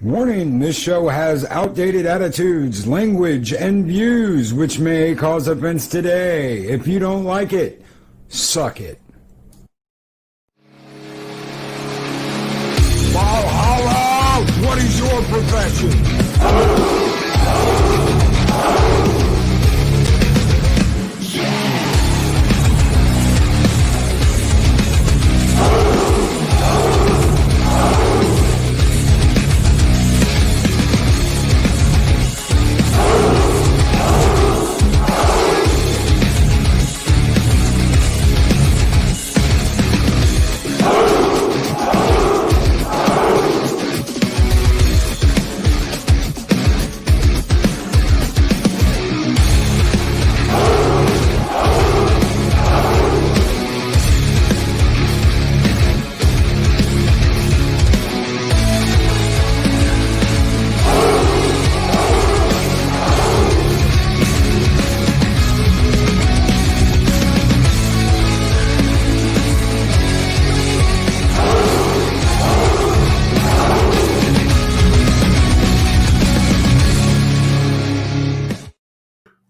Warning, this show has outdated attitudes, language, and views which may cause offense today. If you don't like it, suck it. Valhalla, what is your profession?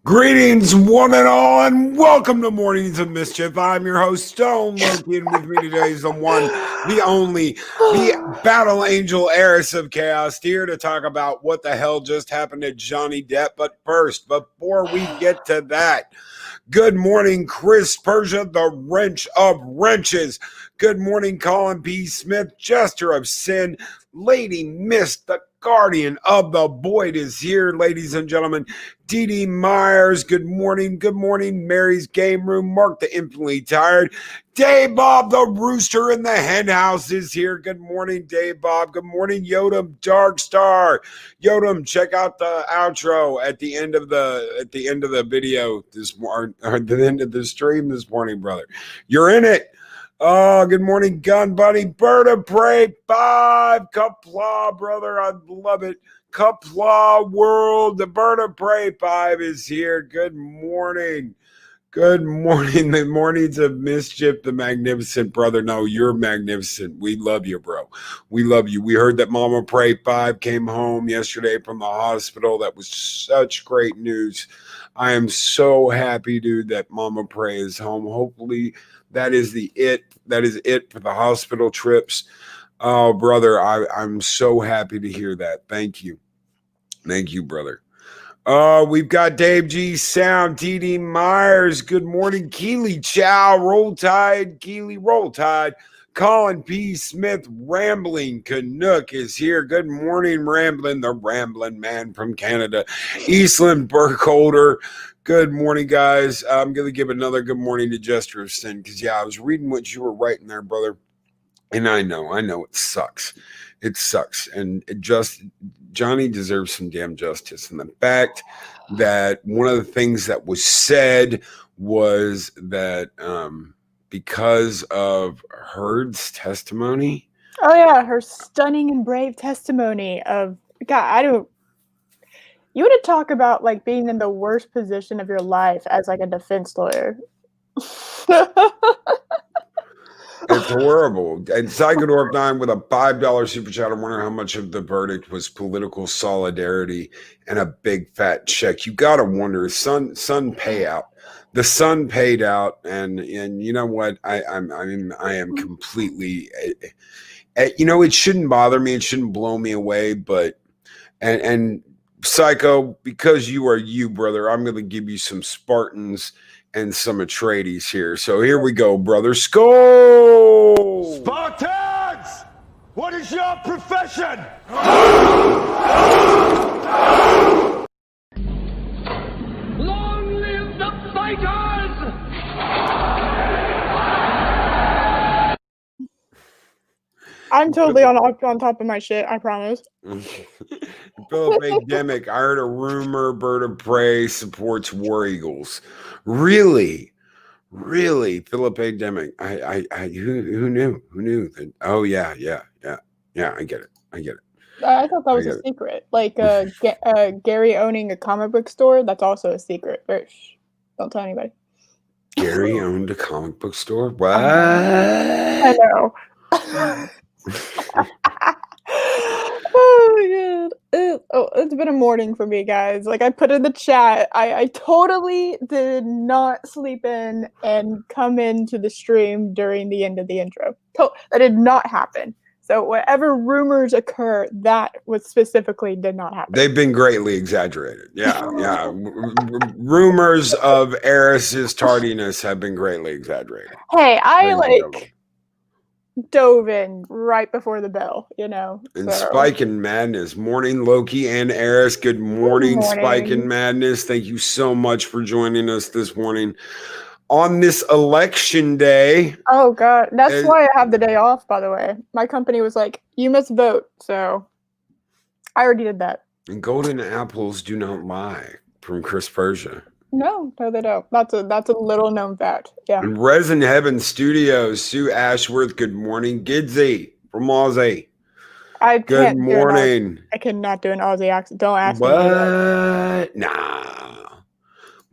Greetings, one and all, and welcome to Mornings of Mischief. I'm your host, Stone Loki, and with me today is the one, the only, the battle angel heiress of chaos, here to talk about what the hell just happened to Johnny Depp. But first, before we get to that, good morning, Chris Persia, the wrench of wrenches. Good morning, Colin P. Smith, jester of sin. Lady Mist, the guardian of the void, is here, ladies and gentlemen. Dee Dee Myers, good morning. Good morning, Mary's Game Room. Mark the infinitely tired. Dave Bob, the rooster in the hen house, is here. Good morning, Dave Bob. Good morning, Yodam Dark Star. Yodam, check out the outro at the end of the video this morning, or at the end of the stream this morning, brother. You're in it. Oh, good morning, Gun Buddy. Bird of Prey 5. Kapla, brother. I love it. Kapla World. The Bird of Prey 5 is here. Good morning. Good morning. The mornings of Mischief, the magnificent brother. No, you're magnificent. We love you, bro. We love you. We heard that Mama Prey 5 came home yesterday from the hospital. That was such great news. I am so happy, dude, that Mama Prey is home. Hopefully that is it for the hospital trips. Oh, brother, I'm so happy to hear that. Thank you. Thank you, brother. We've got Dave G Sound, Dee Dee Myers. Good morning, Keely Chow. Roll Tide, Keely, roll tide. Colin P. Smith, Rambling Canuck, is here. Good morning, Rambling, the Rambling Man from Canada. Eastland Burkholder. Good morning, guys. I'm going to give another good morning to Jester of Sin because, yeah, I was reading what you were writing there, brother. And I know it sucks. It sucks. And Johnny deserves some damn justice. And the fact that one of the things that was said was that because of Heard's testimony. Oh, yeah, her stunning and brave testimony of, God, you want to talk about, like, being in the worst position of your life as, like, a defense lawyer. It's horrible. And Psychodorp 9 with a $5 super chat. I wonder how much of the verdict was political solidarity and a big fat check. You got to wonder. Son payout. The son paid out, and you know what? I am completely. It shouldn't bother me. It shouldn't blow me away. But and Psycho, because you are you, brother, I'm going to give you some Spartans and some Atreides here. So here we go, brother. Skull! Spartans! What is your profession? Long live the fighters! I'm totally on top of my shit, I promise. Philip A. Demick, I heard a rumor Bird of Prey supports War Eagles. Really? Philip A. Demick. Who knew? Who knew? Oh, yeah, I get it. I thought that was a secret. Like Gary owning a comic book store, that's also a secret. Don't tell anybody. Gary owned a comic book store? What? I know. Oh my Oh, it's been a morning for me, guys. Like I put in the chat, I totally did not sleep in and come into the stream during the end of the intro. That did not happen. So whatever rumors occur, that was specifically did not happen. They've been greatly exaggerated. Yeah. Rumors of Eris's tardiness have been greatly exaggerated. Hey, I dove in right before the bell, And so. Spike and Madness. Morning, Loki and Eris. Good morning, Spike and morning. Madness. Thank you so much for joining us this morning on this election day. Oh, God. That's why I have the day off, by the way. My company was like, you must vote. So I already did that. And golden apples do not lie, from Chris Persia. No, they don't. That's a little known fact. Yeah. And Resin Heaven Studios, Sue Ashworth. Good morning, Gidzy from Aussie. Good morning. I cannot do an Aussie accent. Don't ask me. What? Nah.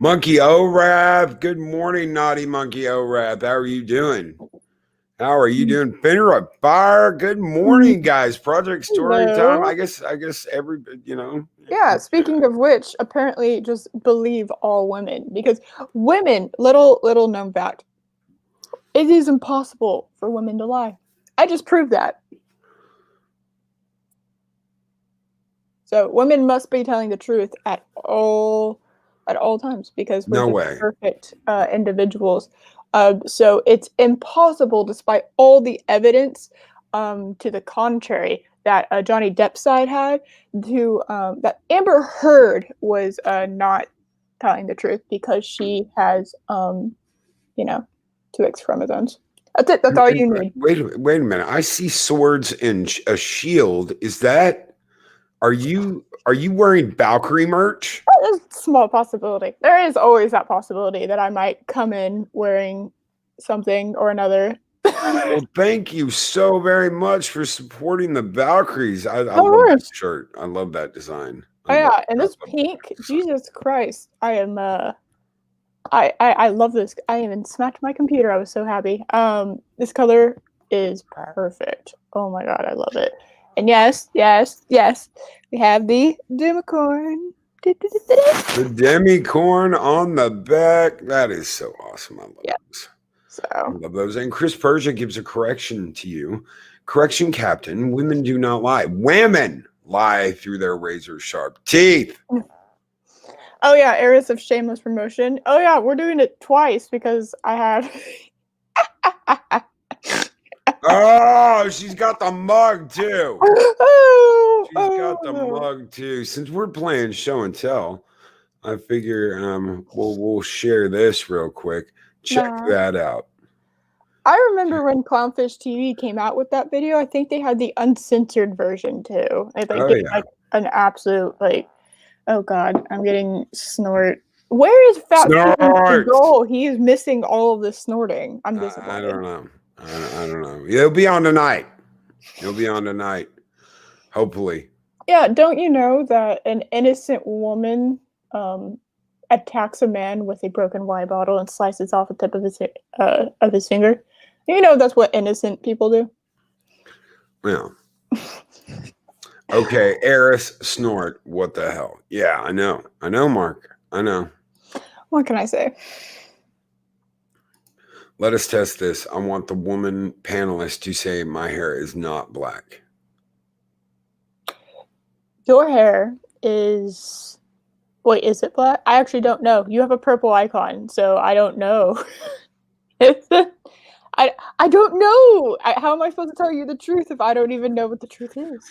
Monkey O-Rap. Good morning, naughty Monkey O-Rap. How are you doing? How are you doing? Finra Fire. Good morning, guys. Project Story Time. I guess every, Yeah, speaking of which, apparently just believe all women, because women, little known fact, it is impossible for women to lie. I just proved that. So women must be telling the truth at all times, because we're perfect individuals. So it's impossible, despite all the evidence to the contrary that Johnny Depp's side had, that Amber Heard was not telling the truth because she has, 2 X chromosomes. That's it. That's all you need. Wait a minute. I see swords and a shield. Is that? Are you wearing Valkyrie merch? There's a small possibility. There is always that possibility that I might come in wearing something or another. Well, thank you so very much for supporting the Valkyries. I love that shirt. I love that design. And this pink, Jesus Christ. I am I love this. I even smacked my computer. I was so happy. This color is perfect. Oh my god, I love it. And yes, we have the Demicorn. The Demicorn on the back. That is so awesome. I love those. I love those. And Chris Persia gives a correction to you. Correction, Captain. Women do not lie. Women lie through their razor sharp teeth. Oh yeah, Eris of Shameless Promotion. Oh yeah, we're doing it twice because I had. Oh, she's got the mug too. She's got the mug too. Since we're playing show and tell, I figure we'll share this real quick. Check that out. I remember when Clownfish TV came out with that video. I think they had the uncensored version too. I think like an absolute oh god, I'm getting snort. Where is Fat Goal? He is missing all of the snorting. I'm disappointed. I don't know. I don't know. He'll be on tonight. Hopefully. Yeah, don't you know that an innocent woman attacks a man with a broken wine bottle and slices off the tip of his finger? You know that's what innocent people do. Well. Okay, Eris snort. What the hell? Yeah, I know, Mark. I know. What can I say? Let us test this. I want the woman panelist to say my hair is not black. Your hair is... Wait, is it black? I actually don't know. You have a purple icon, so I don't know. I don't know. How am I supposed to tell you the truth if I don't even know what the truth is?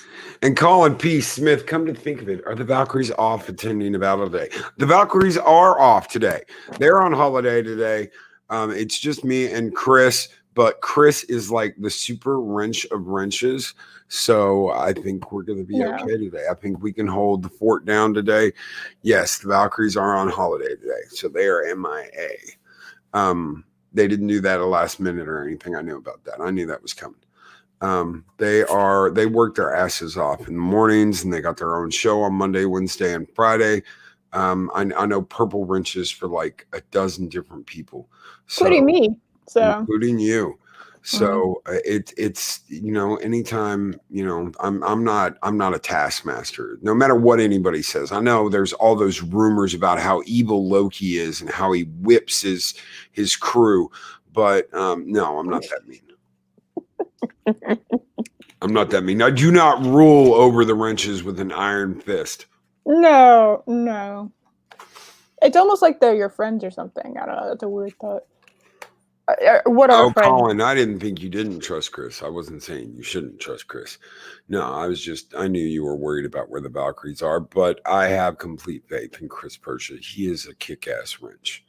And Colin P. Smith, come to think of it, are the Valkyries off attending the battle today? The Valkyries are off today. They're on holiday today. It's just me and Chris, but Chris is like the super wrench of wrenches. So I think we're going to be okay today. I think we can hold the fort down today. Yes, the Valkyries are on holiday today. So they are MIA. They didn't do that at last minute or anything. I knew about that. I knew that was coming. They work their asses off in the mornings, and they got their own show on Monday, Wednesday, and Friday. I know purple wrenches for like a dozen different people, including me. So including you. So it's anytime I'm not a taskmaster. No matter what anybody says, I know there's all those rumors about how evil Loki is and how he whips his crew, but no, I'm not that mean. I'm not that mean. I do not rule over the wrenches with an iron fist. No. It's almost like they're your friends or something. I don't know. That's a weird thought. What are friends? Colin, I didn't think you didn't trust Chris. I wasn't saying you shouldn't trust Chris. No, I knew you were worried about where the Valkyries are, but I have complete faith in Chris Persia. He is a kick-ass wrench.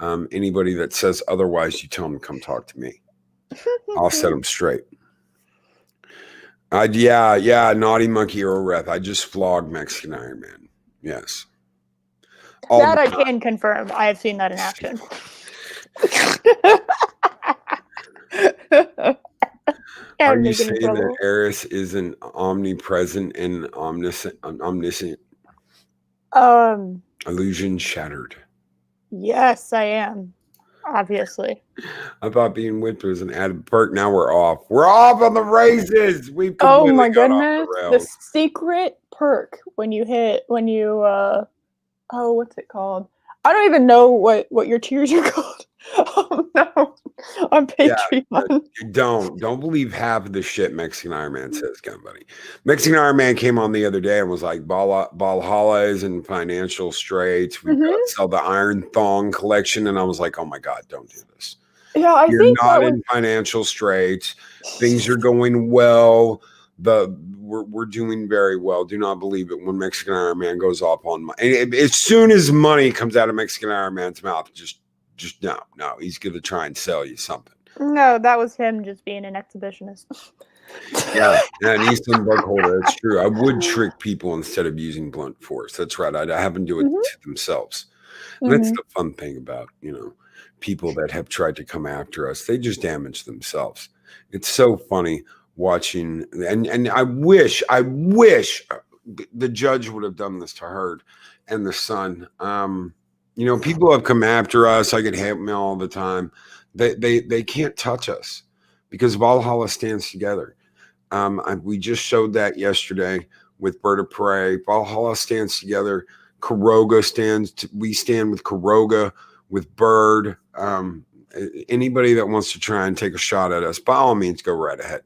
Anybody that says otherwise, you tell them to come talk to me. I'll set them straight. Yeah, Naughty Monkey Oreth. I just flogged Mexican Iron Man. Yes. That I can confirm. I have seen that in action. Are you saying that Eris isn't omnipresent and omniscient? Illusion shattered. Yes, I am. Obviously. I thought being whipped was an added perk. Now we're off. We're off on the races. We've oh my goodness. The secret perk when you what's it called? I don't even know what your tiers are called. Oh no. On Patreon. Yeah, don't believe half of the shit Mexican Iron Man says, gun buddy. Mexican Iron Man came on the other day and was like, Valhalla is in financial straits. We've got to sell the Iron Thong collection. And I was like, oh my God, don't do this. Yeah, You're not in financial straits. Things are going well. We're doing very well. Do not believe it when Mexican Iron Man goes off on as soon as money comes out of Mexican Iron Man's mouth, just no. He's gonna try and sell you something. No, that was him just being an exhibitionist. Yeah, and Eastland Buckholder. That's true. I would trick people instead of using blunt force. That's right. I have them do it to themselves. And that's the fun thing about people that have tried to come after us. They just damage themselves. It's so funny watching, and I wish the judge would have done this to Heard and the son. People have come after us. I get hate mail all the time. They can't touch us because Valhalla stands together. We just showed that yesterday with Bird of Prey. Valhalla stands together. We stand with Kuroga, with Bird. Anybody that wants to try and take a shot at us, by all means, go right ahead.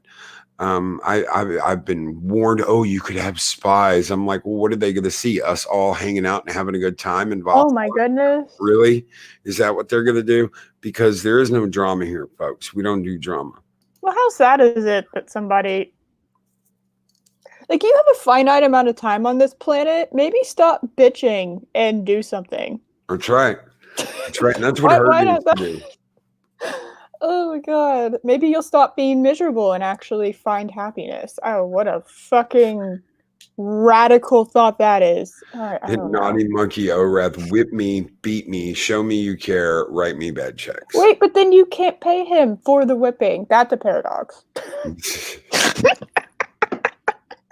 I've been warned, you could have spies. I'm like, well, what are they going to see? Us all hanging out and having a good time involved? Oh my goodness. Really? Is that what they're going to do? Because there is no drama here, folks. We don't do drama. Well, how sad is it that somebody... Like, you have a finite amount of time on this planet. Maybe stop bitching and do something. That's right. That's right. And that's what Heard needs to do. Oh my God. Maybe you'll stop being miserable and actually find happiness. Oh, what a fucking radical thought that is. Naughty Monkey Oreth, whip me, beat me, show me you care, write me bad checks. Wait, but then you can't pay him for the whipping. That's a paradox.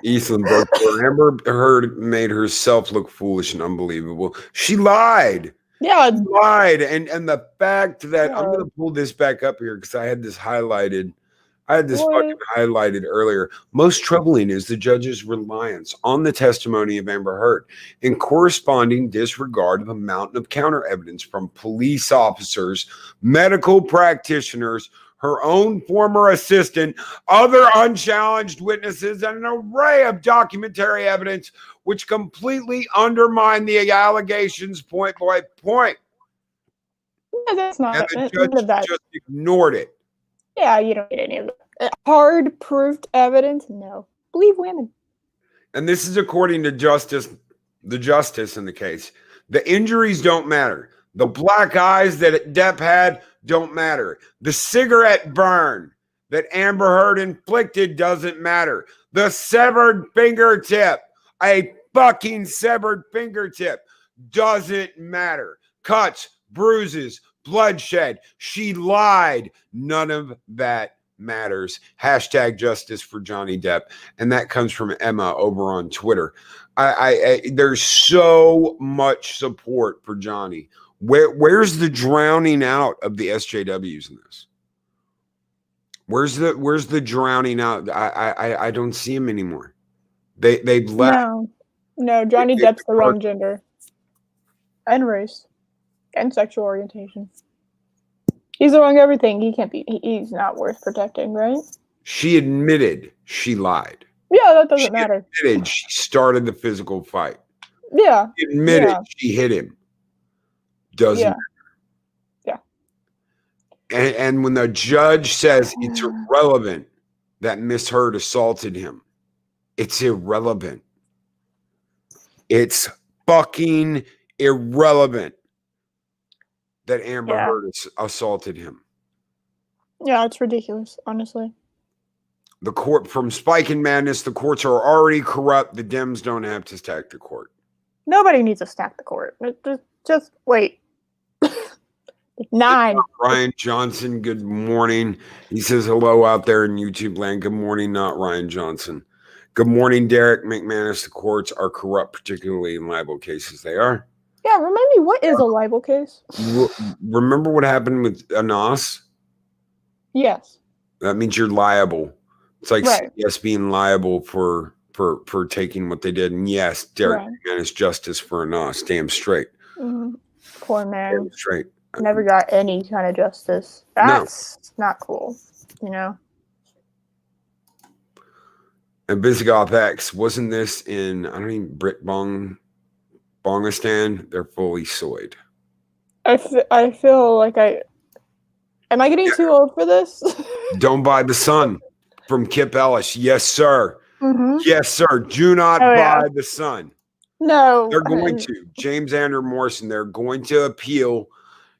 Eastland Amber Heard made herself look foolish and unbelievable. She lied. Yeah, she lied, and the fact that I'm going to pull this back up here because I had this highlighted. I had this fucking highlighted earlier. Most troubling is the judge's reliance on the testimony of Amber Heard in corresponding disregard of a mountain of counter evidence from police officers, medical practitioners, her own former assistant, other unchallenged witnesses, and an array of documentary evidence which completely undermine the allegations point by point. Yeah, that's not. And the judge just ignored it. Yeah, you don't get any of it. Hard proved evidence? No. Believe women. And this is according to the justice in the case. The injuries don't matter. The black eyes that Depp had don't matter. The cigarette burn that Amber Heard inflicted doesn't matter. The severed fingertip, a fucking severed fingertip, doesn't matter. Cuts, bruises, bloodshed. She lied. None of that matters. Hashtag justice for Johnny Depp. And that comes from Emma over on Twitter. There's so much support for Johnny. Where's the drowning out of the SJWs in this? Where's the drowning out? I don't see him anymore. They've left. No, Johnny Depp's the wrong gender. And race. And sexual orientation. He's the wrong everything. He can't be. He's not worth protecting, right? She admitted she lied. Yeah, that doesn't matter. She admitted she started the physical fight. Yeah. She admitted she hit him. Doesn't matter. Yeah. And when the judge says it's irrelevant that Miss Heard assaulted him, it's irrelevant. It's fucking irrelevant that Amber Heard assaulted him. Yeah, it's ridiculous, honestly. The court, from Spike and Madness, the courts are already corrupt. The Dems don't have to stack the court. Nobody needs to stack the court. Just wait. 9. Ryan Johnson, good morning. He says hello out there in YouTube land. Good morning, not Ryan Johnson. Good morning, Derek McManus. The courts are corrupt, particularly in libel cases. They are. Yeah, remind me, what is a libel case? Remember what happened with Anas? Yes. That means you're liable. It's like CBS being liable for taking what they did. And yes, Derek McManus, justice for Anas. Damn straight. Mm-hmm. Poor man. Damn straight. Never got any kind of justice. That's not cool, you know? And Visigoth X, wasn't this in, I don't even, Bongistan? They're fully soyed. I feel like am I getting too old for this? Don't buy the Sun from Kip Ellis. Yes, sir. Mm-hmm. Yes, sir. Do not buy the Sun. No. They're going to. James Andrew Morrison, they're going to appeal.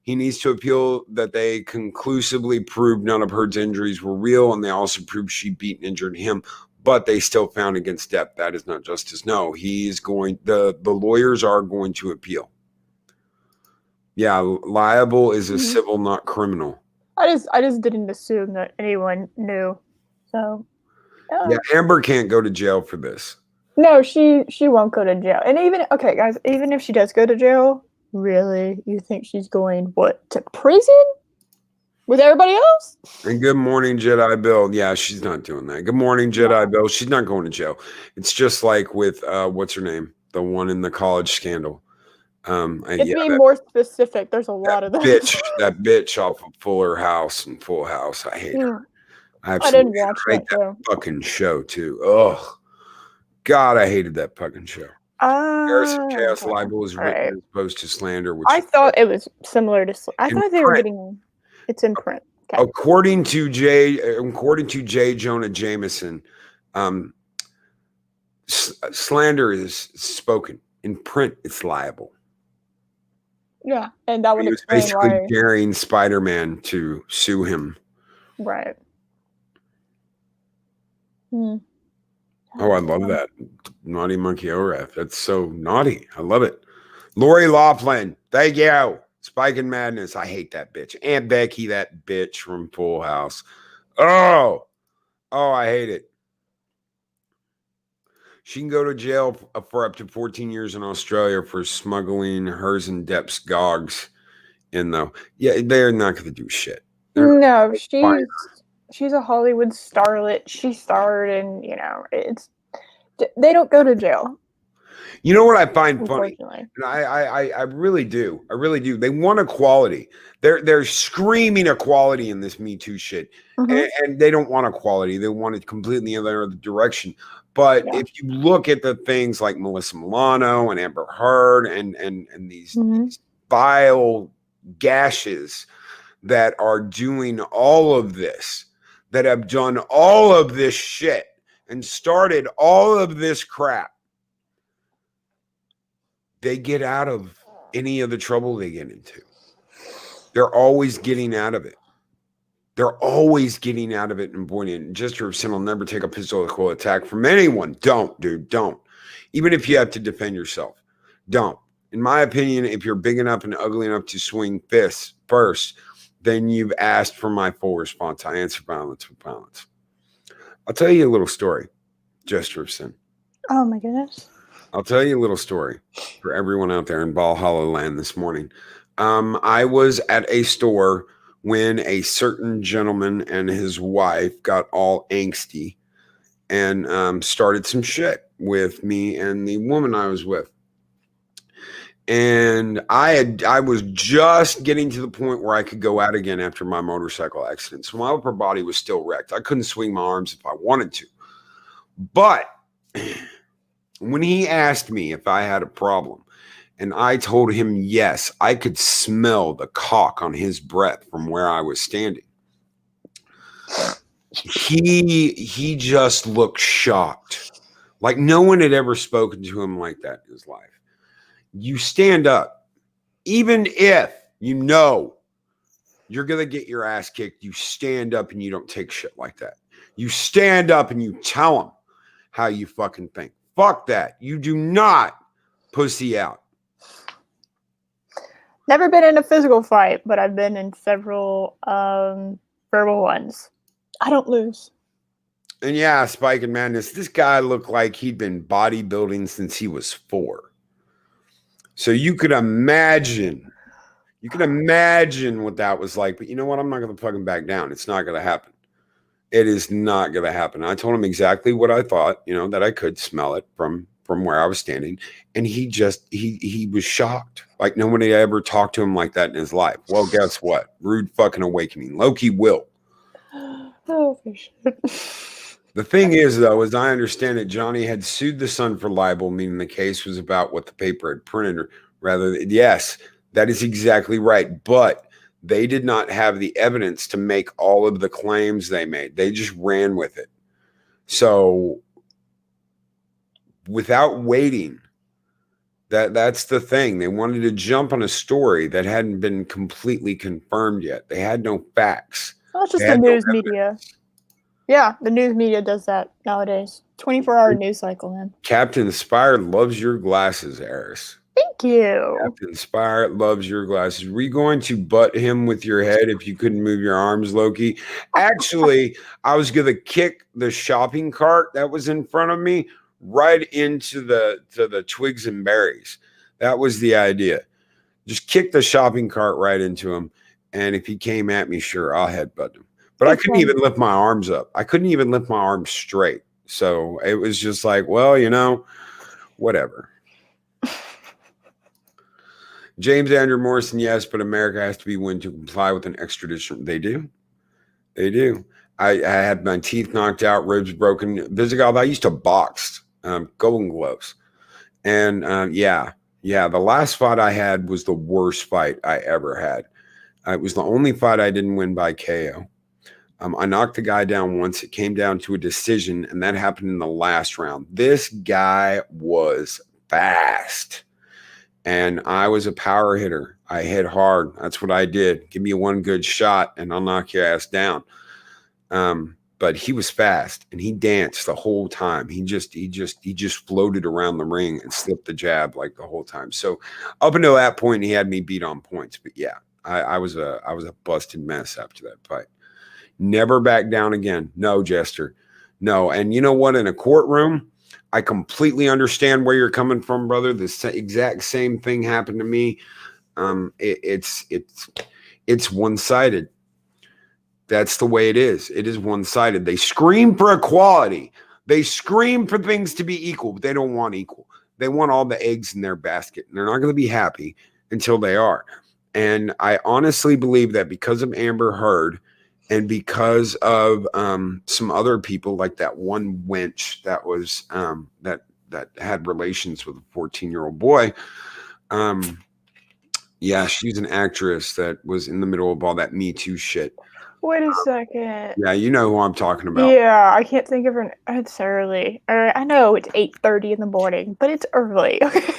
He needs to appeal that they conclusively proved none of Heard's injuries were real, and they also proved she beat and injured him, but they still found against Depp. That is not justice. No, he's going, the lawyers are going to appeal. Yeah, liable is a civil, not criminal. I just didn't assume that anyone knew. So yeah, Amber can't go to jail for this. No, she won't go to jail. And even guys, even if she does go to jail, really, you think she's going to prison with everybody else? And good morning, Jedi Bill. Yeah, she's not doing that. Good morning, Jedi Bill. She's not going to jail. It's just like with what's her name, the one in the college scandal. Be more specific. There's a lot of those. That bitch off of Full House. I hate her. I didn't watch that fucking show too. Oh God, I hated that fucking show. Harrison Chaos libel is written as opposed to slander. Which I thought it was similar to. I thought they were getting. It's in print. Okay. According to J. Jonah Jameson, slander is spoken. In print, it's liable. Yeah, and that would explain basically why. daring Spider-Man to sue him. Right. Oh, I love that. Naughty Monkey Orath. That's so naughty. I love it. Lori Laughlin. Thank you. Spike and Madness. I hate that bitch. And Becky, that bitch from Full House. Oh, I hate it. She can go to jail for up to 14 years in Australia for smuggling hers and Depp's gogs in, though. Yeah, they're not going to do shit. No, she's a Hollywood starlet. She starred in, they don't go to jail. You know what I find funny? And I really do. I really do. They want equality. They're screaming equality in this Me Too shit. And they don't want equality. They want it completely in the other direction. But if you look at the things like Melissa Milano and Amber Heard and these vile gashes that are doing all of this, that have done all of this shit and started all of this crap, they get out of any of the trouble they get into. They're always getting out of it. They're always getting out of it and avoiding it. Just your sin will never take a physical attack from anyone. Don't, dude. Don't. Even if you have to defend yourself. Don't. In my opinion, if you're big enough and ugly enough to swing fists first, then you've asked for my full response. I answer violence with violence. I'll tell you a little story. Gesture of sin. Oh, my goodness. I'll tell you a little story for everyone out there in Valhalla land this morning. I was at a store when a certain gentleman and his wife got all angsty and started some shit with me and the woman I was with. And I was just getting to the point where I could go out again after my motorcycle accident. So my upper body was still wrecked. I couldn't swing my arms if I wanted to. But when he asked me if I had a problem, and I told him yes, I could smell the cock on his breath from where I was standing. He just looked shocked. Like no one had ever spoken to him like that in his life. You stand up, even if you know you're going to get your ass kicked, you stand up and you don't take shit like that. You stand up and you tell them how you fucking think. Fuck that. You do not pussy out. Never been in a physical fight, but I've been in several verbal ones. I don't lose. And yeah, Spike and Madness, this guy looked like he'd been bodybuilding since he was 4. So you could imagine what that was like. But you know what? I'm not going to fucking back down. It's not going to happen. It is not going to happen. I told him exactly what I thought, that I could smell it from where I was standing. And he was shocked. Like no one had ever talked to him like that in his life. Well, guess what? Rude fucking awakening. Loki will. Oh, for sure. The thing is, though, as I understand it, Johnny had sued the Sun for libel, meaning the case was about what the paper had printed. Yes, that is exactly right. But they did not have the evidence to make all of the claims they made. They just ran with it. So without waiting, that's the thing. They wanted to jump on a story that hadn't been completely confirmed yet. They had no facts. Well, it's just the news media. Yeah, the news media does that nowadays. 24-hour news cycle, man. Captain Spire loves your glasses, Eris. Thank you. Captain Spire loves your glasses. Were you going to butt him with your head if you couldn't move your arms, Loki? Actually, I was going to kick the shopping cart that was in front of me right into the twigs and berries. That was the idea. Just kick the shopping cart right into him. And if he came at me, sure, I'll headbutt him. But I couldn't even lift my arms up. I couldn't even lift my arms straight. So it was just like, well, whatever. James Andrew Morrison, yes, but America has to be willing to comply with an extradition. They do. They do. I had my teeth knocked out, ribs broken. There's a guy that I used to box, Golden Gloves. And the last fight I had was the worst fight I ever had. It was the only fight I didn't win by KO. I knocked the guy down once. It came down to a decision, and that happened in the last round. This guy was fast, and I was a power hitter. I hit hard. That's what I did. Give me one good shot, and I'll knock your ass down. But he was fast, and he danced the whole time. He just floated around the ring and slipped the jab like the whole time. So up until that point, he had me beat on points. But yeah, I was a busted mess after that fight. Never back down again. No, Jester. No. And you know what? In a courtroom, I completely understand where you're coming from, brother. The exact same thing happened to me. It's one-sided. That's the way it is. It is one-sided. They scream for equality. They scream for things to be equal, but they don't want equal. They want all the eggs in their basket, and they're not going to be happy until they are. And I honestly believe that because of Amber Heard, and because of some other people, like that one wench that was that had relations with a 14-year-old boy. She's an actress that was in the middle of all that Me Too shit. Wait a second. Yeah, you know who I'm talking about. Yeah, I can't think of her. It's early. I know it's 8:30 in the morning, but it's early. Okay.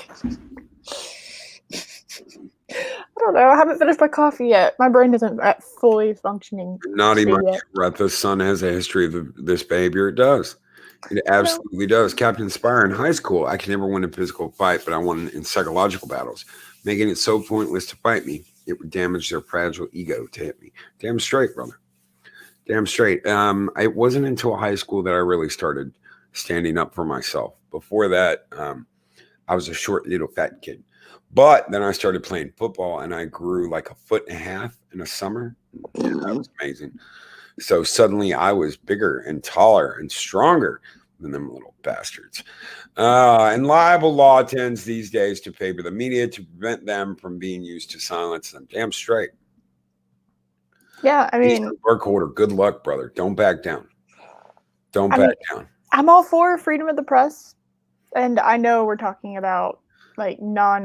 I don't know. I haven't finished my coffee yet. My brain isn't at fully functioning. Naughty Mark, the son has a history of this behavior. It does. It absolutely does. Captain Spire in high school, I could never win a physical fight, but I won in psychological battles, making it so pointless to fight me. It would damage their fragile ego to hit me. Damn straight, brother. Damn straight. It wasn't until high school that I really started standing up for myself. Before that, I was a short little fat kid. But then I started playing football, and I grew like 1.5 feet in a summer. Yeah, that was amazing. So suddenly I was bigger and taller and stronger than them little bastards. And libel law tends these days to favor the media to prevent them from being used to silence them. Damn straight. Yeah, I mean, Burkholder, good luck, brother. Don't back down. Don't back down. I'm all for freedom of the press, and I know we're talking about like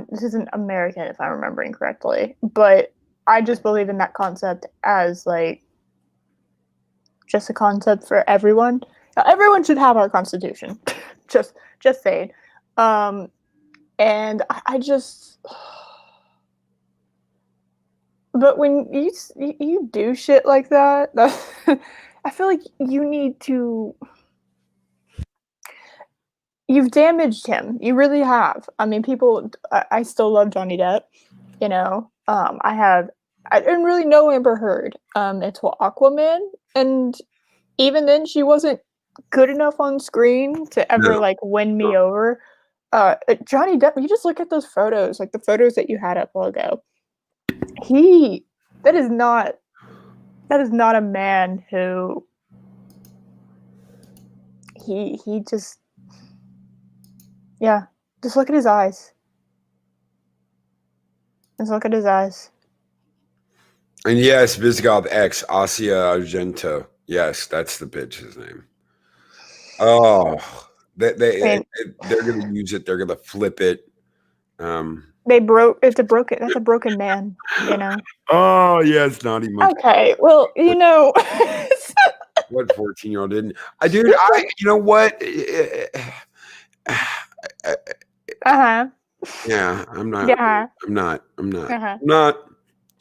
this isn't American if I'm remembering correctly, but I just believe in that concept as like just a concept for everyone. Everyone should have our constitution. just saying. And I just but when you do shit like that, I feel like you need to. You've damaged him. You really have. I mean, people. I still love Johnny Depp. You know, I didn't really know Amber Heard until Aquaman, and even then, she wasn't good enough on screen to ever like win me over. Johnny Depp. You just look at those photos, like the photos that you had up a while ago. That is not a man who he just. Yeah, just look at his eyes. Just look at his eyes. And yes, Visigoth X, Asia Argento. Yes, that's the bitch's name. Oh, they're going to use it. They're going to flip it. That's a broken man, you know? Oh, yeah, it's not even. Okay, well, you know. What 14-year-old didn't? Dude, you know what? Uh-huh. Yeah, I'm not. Yeah. I'm not. Uh-huh. I'm not.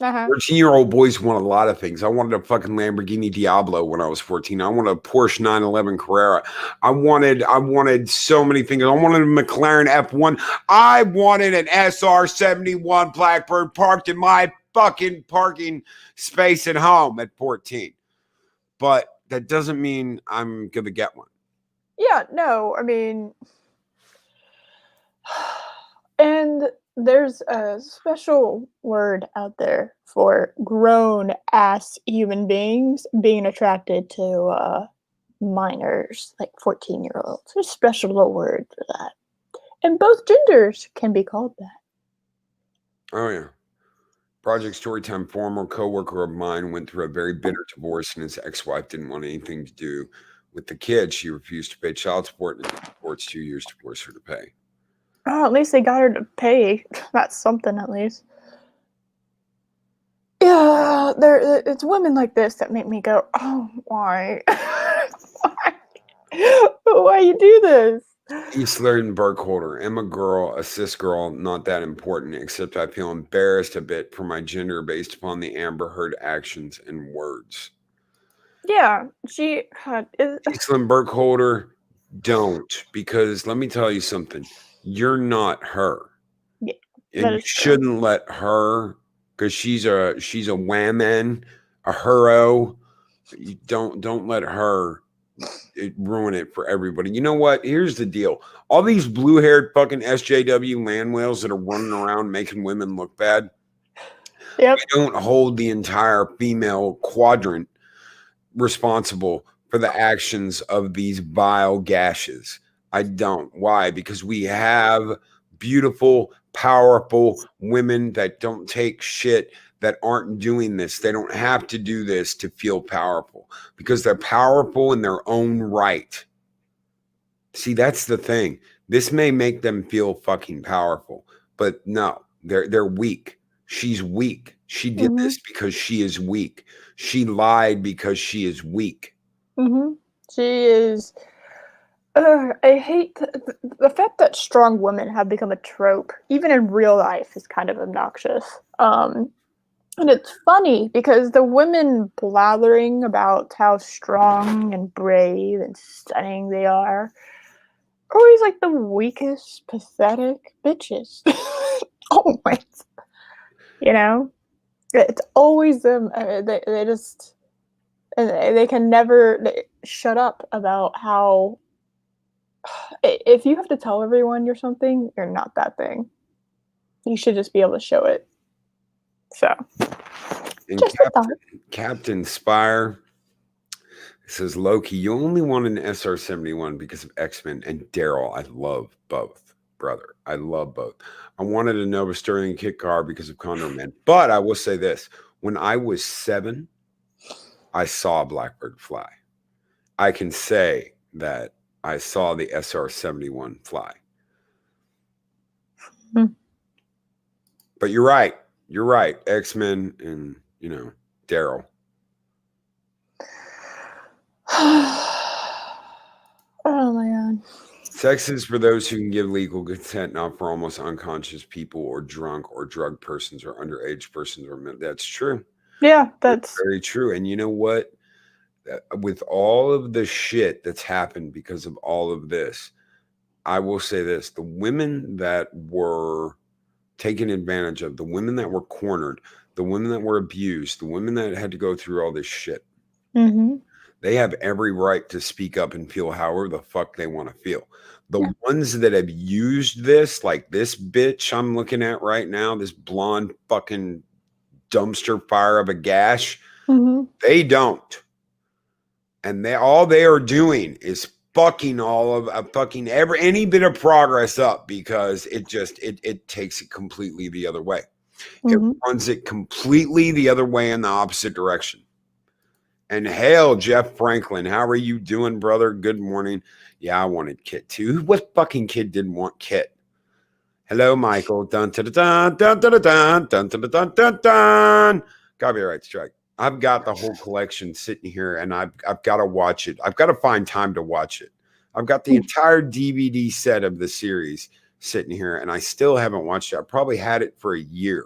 Uh-huh. 14-year-old boys want a lot of things. I wanted a fucking Lamborghini Diablo when I was 14. I wanted a Porsche 911 Carrera. I wanted so many things. I wanted a McLaren F1. I wanted an SR-71 Blackbird parked in my fucking parking space at home at 14. But that doesn't mean I'm going to get one. Yeah, no, I mean, and there's a special word out there for grown-ass human beings being attracted to minors, like 14-year-olds. There's a special little word for that. And both genders can be called that. Oh, yeah. Project Storytime, former co-worker of mine, went through a very bitter divorce, and his ex-wife didn't want anything to do with the kids. She refused to pay child support, and the courts 2 years to force her to pay. Oh, at least they got her to pay. That's something, at least. Yeah, it's women like this that make me go, oh, why? Why you do this? Eastler and Burkholder. I'm a girl, a cis girl, not that important, except I feel embarrassed a bit for my gender based upon the Amber Heard actions and words. Yeah, is. Eastler and Burkholder, don't, because let me tell you something. You're not her. Yeah, and you shouldn't let her, because she's a woman, a hero. You don't let her ruin it for everybody. You know what? Here's the deal. All these blue-haired fucking SJW land whales that are running around making women look bad. Yep. We don't hold the entire female quadrant responsible for the actions of these vile gashes. I don't. Why? Because we have beautiful, powerful women that don't take shit, that aren't doing this. They don't have to do this to feel powerful, because they're powerful in their own right. See, that's the thing. This may make them feel fucking powerful, but no, they're weak. She's weak. She did this because she is weak. She lied because she is weak. She is. I hate the fact that strong women have become a trope, even in real life, is kind of obnoxious. And it's funny because the women blathering about how strong and brave and stunning they are always like the weakest, pathetic bitches. Always. You know? It's always them. They just. And they can never shut up about how. If you have to tell everyone you're something, you're not that thing. You should just be able to show it. So, and just Captain Spire says, Loki, you only want an SR-71 because of X-Men and Daryl. I love both, brother. I love both. I wanted a Nova Sterling kit car because of Condor Man. But I will say this. When I was 7, I saw a Blackbird fly. I can say that I saw the SR-71 fly. But you're right. You're right. X-Men and, Daryl. Oh my God. Sex is for those who can give legal consent, not for almost unconscious people or drunk or drug persons or underage persons. That's true. Yeah, that's very true. And you know what? With all of the shit that's happened because of all of this, I will say this. The women that were taken advantage of, the women that were cornered, the women that were abused, the women that had to go through all this shit, they have every right to speak up and feel however the fuck they want to feel. The ones that have used this, like this bitch I'm looking at right now, this blonde fucking dumpster fire of a gash, they don't. And all they are doing is fucking any bit of progress up, because it takes it completely the other way. It runs it completely the other way in the opposite direction. And hail, Jeff Franklin. How are you doing, brother? Good morning. Yeah, I wanted Kit too. What fucking kid didn't want Kit? Hello, Michael. Dun dun dun dun dun dun dun dun dun dun dun. Copyright strike. I've got the whole collection sitting here, and I've got to watch it. I've got to find time to watch it. I've got the entire DVD set of the series sitting here, and I still haven't watched it. I probably had it for a year,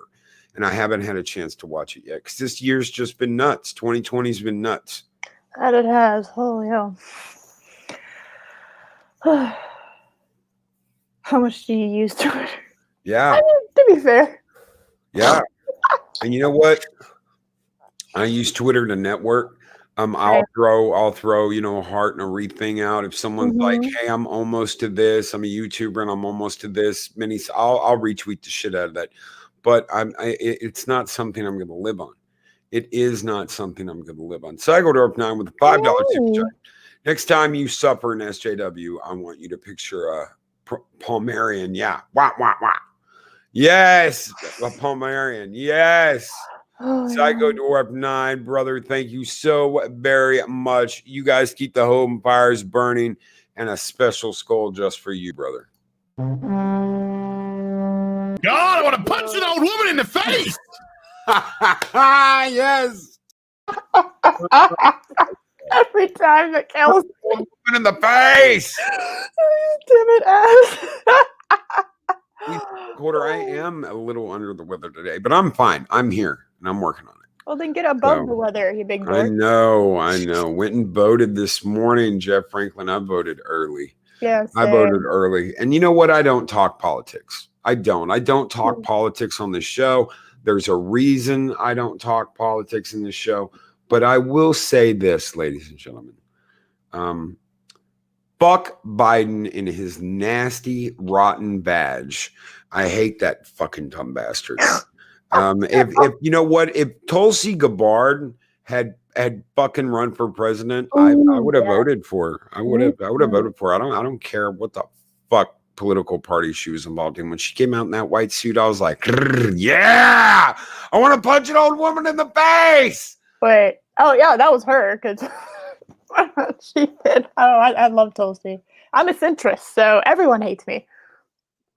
and I haven't had a chance to watch it yet, because this year's just been nuts. 2020's been nuts. That it has. Holy hell. How much do you use Twitter? Yeah. I mean, to be fair. Yeah. And you know what? I use Twitter to network. I'll throw, a heart and a read thing out. If someone's like, hey, I'm almost to this, I'm a YouTuber and I'm almost to this, I'll retweet the shit out of that. But it's not something I'm going to live on. It is not something I'm going to live on. Psychodorp9 with a $5 super chat. Next time you suffer an SJW, I want you to picture a Palmarian. Yeah. Wah, wah, wah. Yes. A Palmarian. Yes. Psychodorp9, brother. Thank you so very much. You guys keep the home fires burning, and a special skull just for you, brother. God, I want to punch an old woman in the face. Yes. Every time that kills me in the face. Damn it, ass. Quarter, I am a little under the weather today, but I'm fine. I'm here and I'm working on it. Well, then get above the weather, you big dork. I know. Went and voted this morning, Jeff Franklin. I voted early. Yeah, I voted early. And you know what? I don't talk politics. I don't talk politics on the show. There's a reason I don't talk politics in the show. But I will say this, ladies and gentlemen. Fuck Biden in his nasty, rotten badge. I hate that fucking dumb bastard. If you know what, if Tulsi Gabbard had fucking run for president, I would have voted for her. I would have voted for her. I don't care what the fuck political party she was involved in. When she came out in that white suit, I was like, yeah, I want to punch an old woman in the face. Wait, oh yeah, that was her, because she did. Oh, I love Tulsi. I'm a centrist, so everyone hates me.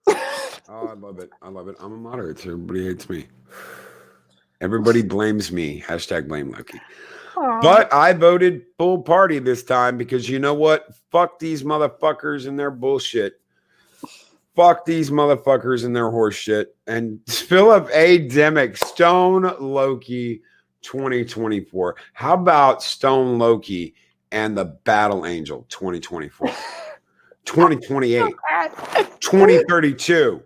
Oh, I love it. I'm a moderate, so everybody hates me. Everybody blames me. # blame Loki. But I voted full party this time, because you know what? Fuck these motherfuckers and their bullshit. Fuck these motherfuckers and their horse shit. And Philip A. Demick, Stone Loki 2024. How about Stone Loki and the Battle Angel 2024? 2028, 2032,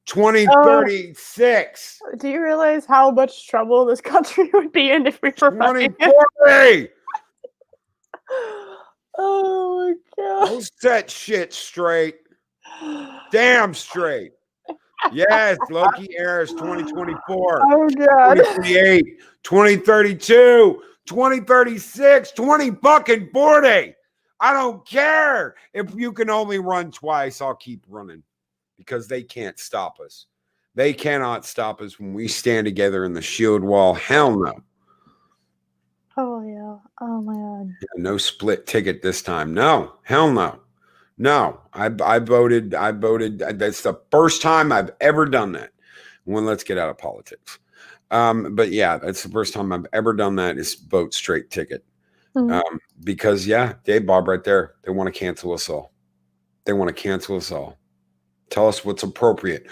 2036. Do you realize how much trouble this country would be in if we were 2040? Oh my God. We'll set shit straight. Damn straight. Yes, Loki airs 2024, Oh god. 2028, 2032, 2036, 20 fucking 40. I don't care. If you can only run twice, I'll keep running because they can't stop us. They cannot stop us when we stand together in the shield wall. Hell no. Oh yeah. Oh my god. Yeah, no split ticket this time. No. Hell no. No. I voted. That's the first time I've ever done that. Well, let's get out of politics. But yeah, that's the first time I've ever done that is vote straight ticket. Mm-hmm. Because yeah, Dave Bob right there. They want to cancel us all. They want to cancel us all. Tell us what's appropriate,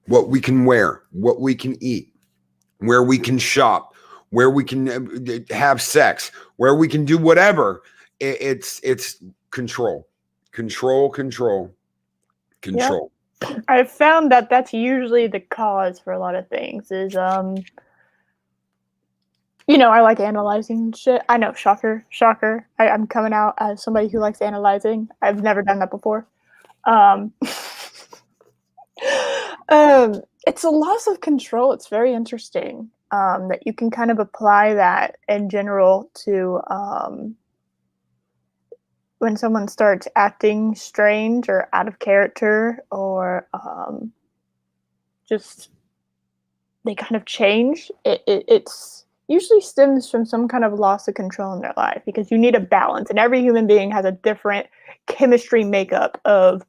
what we can wear, what we can eat, where we can shop, where we can have sex, where we can do whatever. It's control. Control. Yep. I've found that that's usually the cause for a lot of things is you know, I like analyzing shit. I know, shocker. I'm coming out as somebody who likes analyzing. I've never done that before. It's a loss of control. It's very interesting that you can kind of apply that in general to when someone starts acting strange or out of character or just they kind of change. It's usually stems from some kind of loss of control in their life because you need a balance, and every human being has a different chemistry makeup of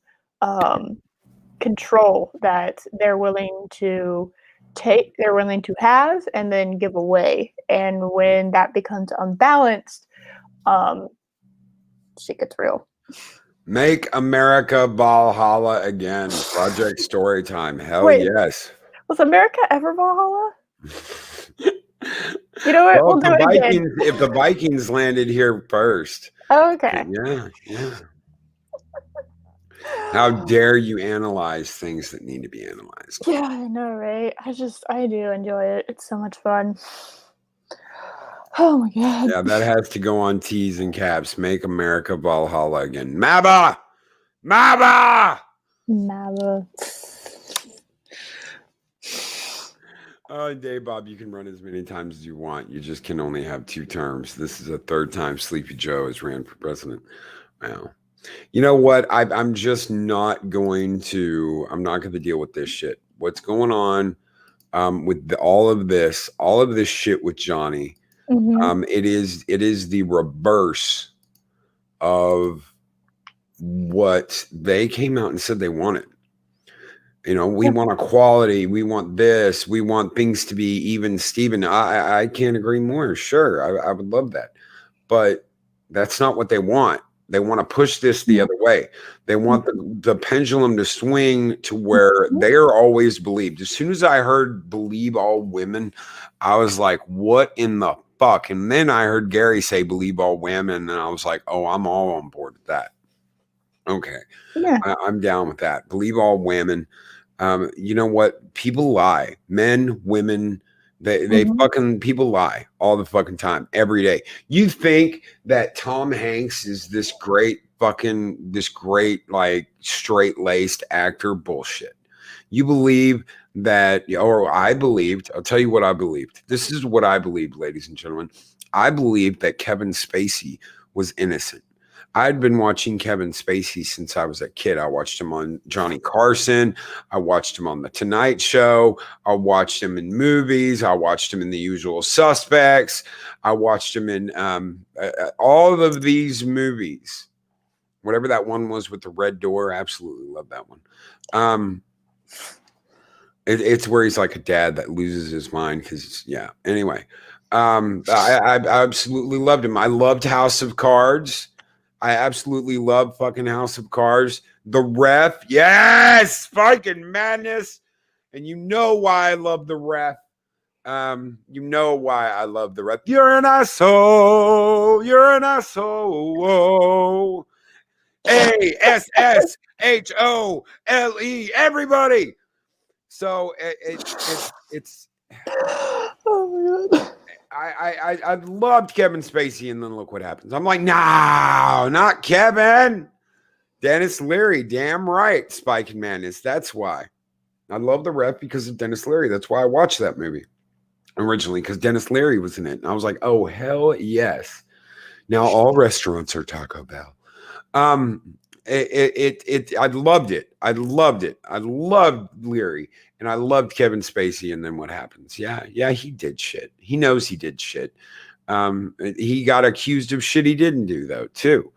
control that they're willing to take, they're willing to have, and then give away. And when that becomes unbalanced, shit gets real. Make America Valhalla again. Project Storytime. Hell Wait. Yes. Was America ever Valhalla? You know what? Well, we'll do it again. If the Vikings landed here first. Oh, okay. Yeah. How dare you analyze things that need to be analyzed? Yeah, I know, right? I do enjoy it. It's so much fun. Oh my god. Yeah, that has to go on T's and caps. Make America Valhalla again. Maba! Dave Bob, you can run as many times as you want. You just can only have 2 terms. This is a 3rd time Sleepy Joe has ran for president. Wow. You know what? I'm just not going to. I'm not going to deal with this shit. What's going on with all of this shit with Johnny? Mm-hmm. It is the reverse of what they came out and said they wanted. You know, we want equality. We want this. We want things to be even, Steven. I can't agree more. Sure, I would love that. But that's not what they want. They want to push this the other way. They want the pendulum to swing to where they are always believed. As soon as I heard believe all women, I was like, what in the fuck? And then I heard Gary say believe all women. And I was like, oh, I'm all on board with that. Okay. Yeah. I'm down with that. Believe all women. You know what? People lie. Men, women, they fucking, people lie all the fucking time, every day. You think that Tom Hanks is this great, like straight-laced actor? Bullshit. You believe that, or I believed, I'll tell you what I believed. This is what I believed, ladies and gentlemen. I believed that Kevin Spacey was innocent. I'd been watching Kevin Spacey since I was a kid. I watched him on Johnny Carson. I watched him on The Tonight Show. I watched him in movies. I watched him in The Usual Suspects. I watched him in all of these movies. Whatever that one was with the red door. Absolutely love that one. It's where he's like a dad that loses his mind because, yeah. Anyway, I absolutely loved him. I loved House of Cards. I absolutely love fucking House of Cards. The Ref. Yes. Fucking madness. And you know why I love The Ref. You know why I love The Ref. You're an asshole. You're an asshole. ASSHOLE. Everybody. So it's Oh my god. I loved Kevin Spacey, and then look what happens. I'm like, no, not Kevin. Dennis Leary, damn right. Spike and Madness. That's why. I love The Ref because of Dennis Leary. That's why I watched that movie originally, because Dennis Leary was in it. And I was like, oh, hell yes. Now all restaurants are Taco Bell. I loved it. I loved it. I loved Leary, and I loved Kevin Spacey. And then what happens? Yeah, he did shit. He knows he did shit. He got accused of shit he didn't do though, too.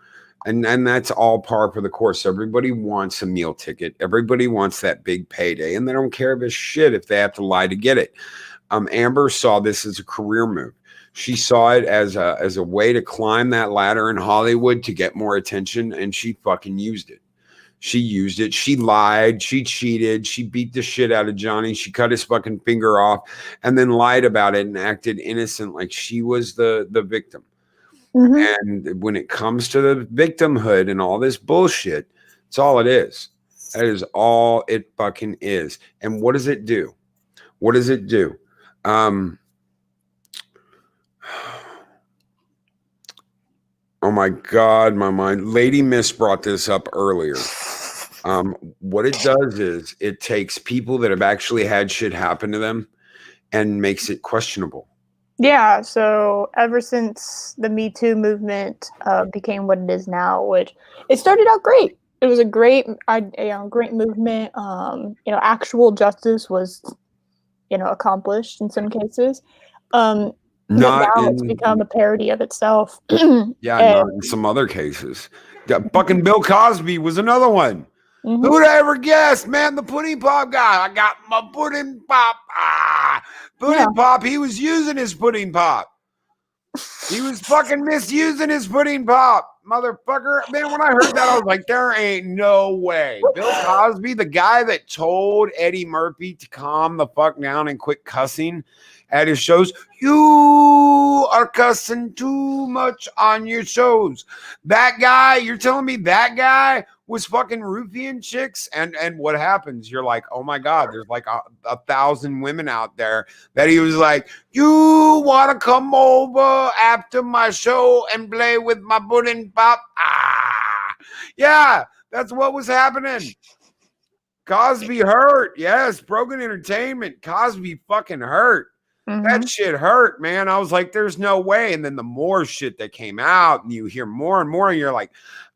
And that's all par for the course. Everybody wants a meal ticket. Everybody wants that big payday, and they don't care a shit if they have to lie to get it. Amber saw this as a career move. She saw it as a way to climb that ladder in Hollywood to get more attention, and she fucking used it. She used it. She lied. She cheated. She beat the shit out of Johnny. She cut his fucking finger off and then lied about it and acted innocent like she was the victim. And when it comes to the victimhood and all this bullshit, it's all it is. That is all it fucking is. And what does it do? What does it do? Oh my God, my mind. Lady Miss brought this up earlier. What it does is it takes people that have actually had shit happen to them and makes it questionable. Yeah, so ever since the Me Too movement became what it is now, which it started out great. It was a great movement. Actual justice was, accomplished in some cases. Now it's become a parody of itself. Not in some other cases. Fucking Bill Cosby was another one. Who would I ever guess, man? The pudding pop guy. I got my pudding pop. Pudding pop. He was using his pudding pop. He was fucking misusing his pudding pop, motherfucker. Man, when I heard that, I was like, there ain't no way. Bill Cosby, the guy that told Eddie Murphy to calm the fuck down and quit cussing at his shows. You are cussing too much on your shows. That guy, you're telling me that guy was fucking roofing chicks? And what happens? You're like, oh my God, there's like a 1,000 women out there that he was like, you want to come over after my show and play with my pudding pop? Yeah, that's what was happening. Cosby hurt. Yes, Broken Entertainment. Cosby fucking hurt. That shit hurt, man. I was like, there's no way. And then the more shit that came out and you hear more and more, and you're like,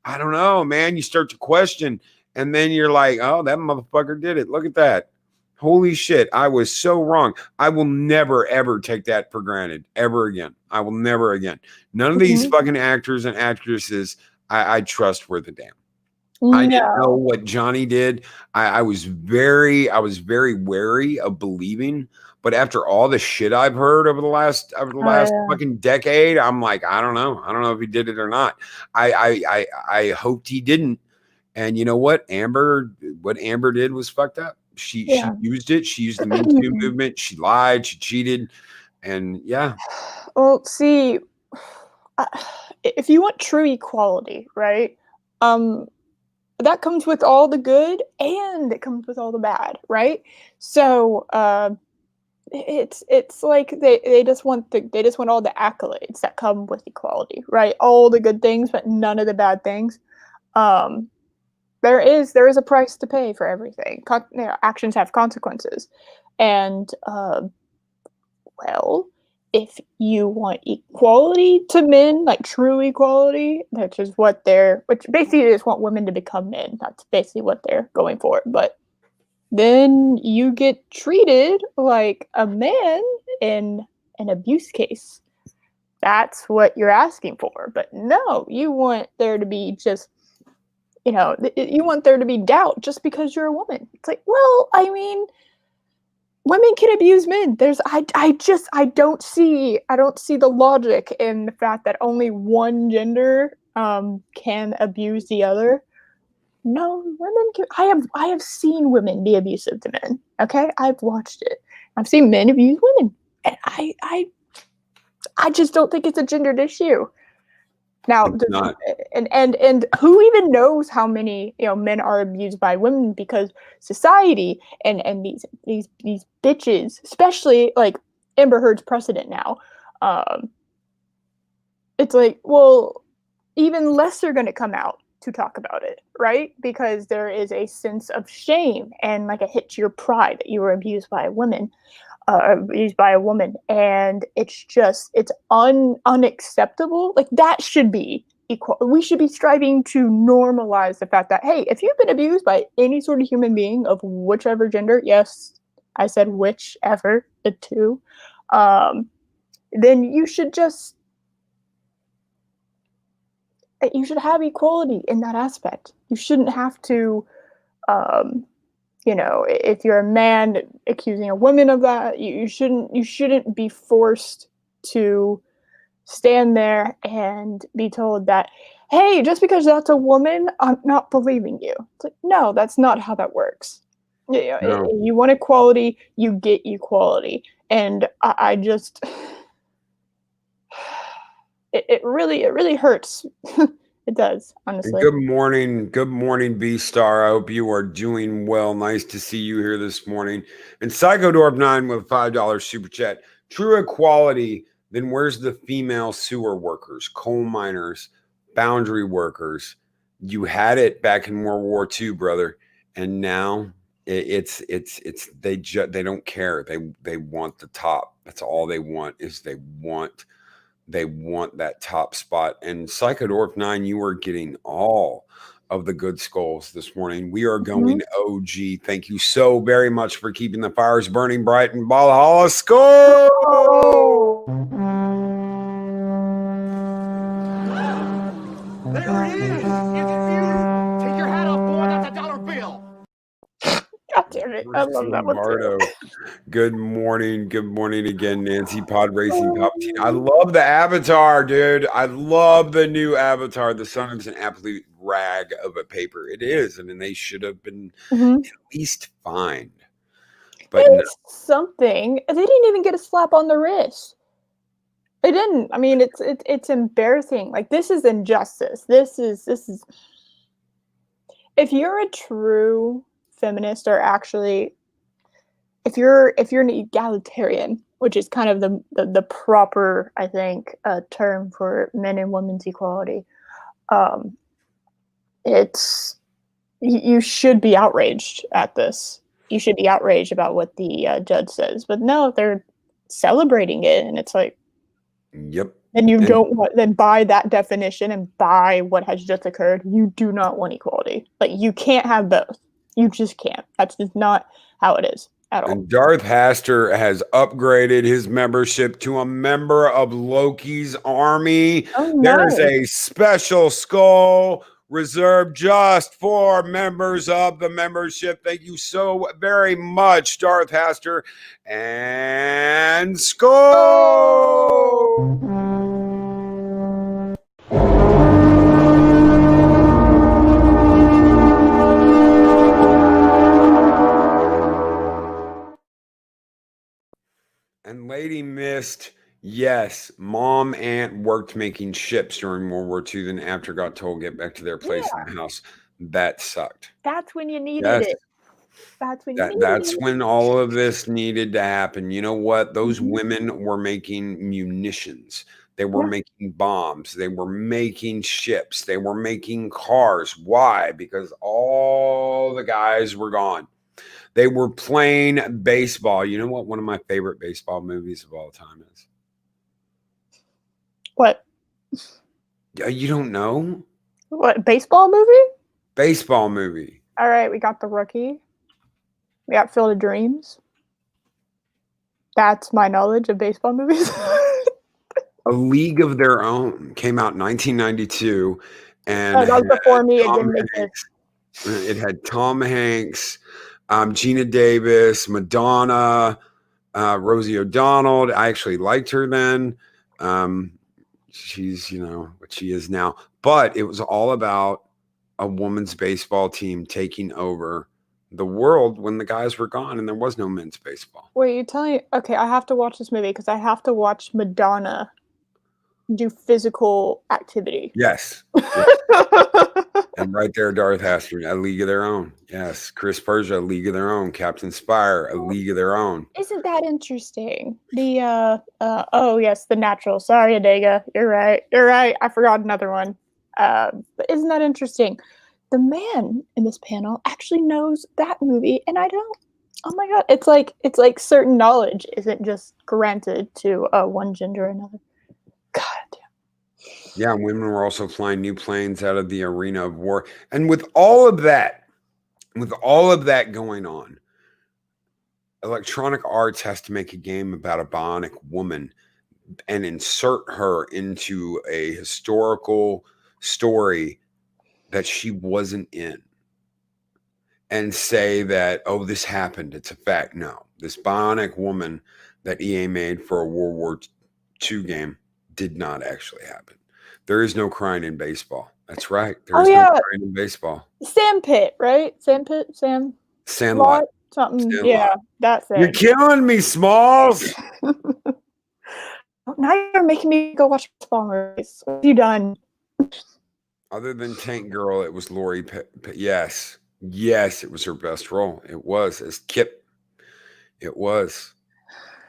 I don't know, man. You start to question. And then you're like, oh, that motherfucker did it. Look at that. Holy shit. I was so wrong. I will never, ever take that for granted ever again. I will never again. None of these fucking actors and actresses I trust worth a damn. I didn't know what Johnny did. I was very wary of believing. But after all the shit I've heard over the last fucking decade, I'm like, I don't know. I don't know if he did it or not. I hoped he didn't. And you know what? What Amber did was fucked up. She used it. She used the Me Too movement. She lied. She cheated. And yeah. Well, see, if you want true equality, right? That comes with all the good and it comes with all the bad, right? So it's like they just want all the accolades that come with equality, right? All the good things, but none of the bad things. There is a price to pay for everything. Actions have consequences, and if you want equality to men, like true equality, which basically they just want women to become men. That's basically what they're going for. But then you get treated like a man in an abuse case. That's what you're asking for. But no, you want there to be just, you want there to be doubt just because you're a woman. It's like, well, I mean, women can abuse men. I don't see the logic in the fact that only one gender can abuse the other. No, women can. I have seen women be abusive to men. Okay, I've watched it. I've seen men abuse women, and I just don't think it's a gendered issue. Now, and who even knows how many men are abused by women, because society and these bitches, especially like Amber Heard's precedent now, it's like, well, even less are going to come out to talk about it, right? Because there is a sense of shame and like a hit to your pride that you were abused by a woman, and it's unacceptable. Like that should be equal. We should be striving to normalize the fact that, hey, if you've been abused by any sort of human being of whichever gender, yes, I said whichever, the two, then you should have equality in that aspect. You shouldn't have to, if you're a man accusing a woman of that, you shouldn't be forced to stand there and be told that, hey, just because that's a woman, I'm not believing you. It's like, no, that's not how that works. No. You want equality, you get equality. And I just, it really hurts. It does, honestly. Good morning, B-Star. I hope you are doing well. Nice to see you here this morning. And Psychodorp9 with $5 super chat. True equality, then where's the female sewer workers, coal miners, boundary workers? You had it back in World War II, brother, and now they don't care. They want the top. That's all they want is they want that top spot. And Psychodorp9, you are getting all of the good skulls this morning. We are going OG. Thank you so very much for keeping the fires burning bright in Valhalla. Skull! There it is! Take your hat off, boy. That's $1 bill. God damn it. I love that one too. Good morning. Good morning again, Nancy. Pod Racing Palpatine. I love the avatar, dude. I love the new avatar. The sun is an absolute rag of a paper. It is. I mean, they should have been at least fined. But it's something. They didn't even get a slap on the wrist. They didn't. I mean, it's embarrassing. Like, this is injustice. This is if you're a true feminist, or actually if you're an egalitarian, which is kind of the proper, I think, term for men and women's equality, you should be outraged at this. You should be outraged about what the judge says, but no, they're celebrating it, and it's like, yep. And you don't want, then by that definition and by what has just occurred, you do not want equality. Like, you can't have both. You just can't. That's just not how it is at all. And Darth Haster has upgraded his membership to a member of Loki's army. Oh, nice. There's a special skull reserved just for members of the membership. Thank you so very much, Darth Haster. And skull! And Lady Mist, yes, Mom Aunt worked making ships during World War II, then after got told get back to their place in the house. That sucked. That's when you needed it. That's when all of this needed to happen. You know what? Those women were making munitions. They were making bombs. They were making ships. They were making cars. Why? Because all the guys were gone. They were playing baseball. You know what one of my favorite baseball movies of all time is? What? You don't know? What, baseball movie? Baseball movie. All right, we got The Rookie. We got Field of Dreams. That's my knowledge of baseball movies. A League of Their Own came out in 1992. And that was before me. It didn't make this. It had Tom Hanks, Gina Davis, Madonna, Rosie O'Donnell. I actually liked her then. She's, what she is now. But it was all about a women's baseball team taking over the world when the guys were gone and there was no men's baseball. Wait, you're telling me? Okay, I have to watch this movie because I have to watch Madonna do physical activity. Yes. And right there, Darth Haster, A League of Their Own. Yes. Chris Persia, A League of Their Own. Captain Spire, A League of Their Own. Isn't that interesting? Oh yes, The Natural. Sorry, Adega. You're right. I forgot another one. But isn't that interesting? The man in this panel actually knows that movie, and I don't. Oh my god! It's like certain knowledge isn't just granted to one gender or another. God damn. Yeah, women were also flying new planes out of the arena of war, and with all of that going on, Electronic Arts has to make a game about a bionic woman and insert her into a historical story that she wasn't in and say that, oh, this happened. It's a fact. No, this bionic woman that EA made for a World War II game did not actually happen. There is no crying in baseball. That's right. There's no crying in baseball. Sandpit, right? Sandpit? Sandlot. Something. Sandlot. Yeah, that thing. You're killing me, Smalls. Now you're making me go watch baseball movies. What have you done? Other than Tank Girl, it was Lori. Yes. Yes, it was her best role. It was as Kip. It was.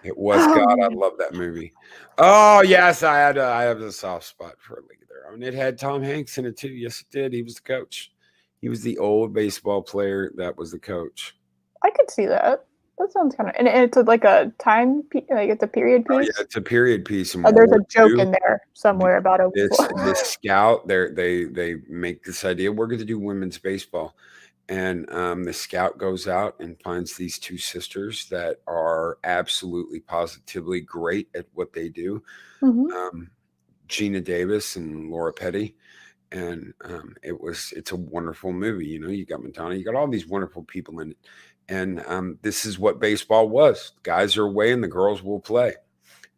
It was. God, I love that movie. Oh yes, I have a soft spot for a league there. I mean, it had Tom Hanks in it too. Yes, it did. He was the coach. He was the old baseball player that was the coach. I could see that. That sounds kind of, and it's like a time, like it's a period piece. Oh, yeah, it's a period piece. Oh, there's a joke in there somewhere about a this scout. They make this idea. We're going to do women's baseball. And the scout goes out and finds these two sisters that are absolutely positively great at what they do. Gina Davis and Laura Petty. And it's a wonderful movie. You know, you got Madonna, you got all these wonderful people in it. And this is what baseball was. Guys are away and the girls will play.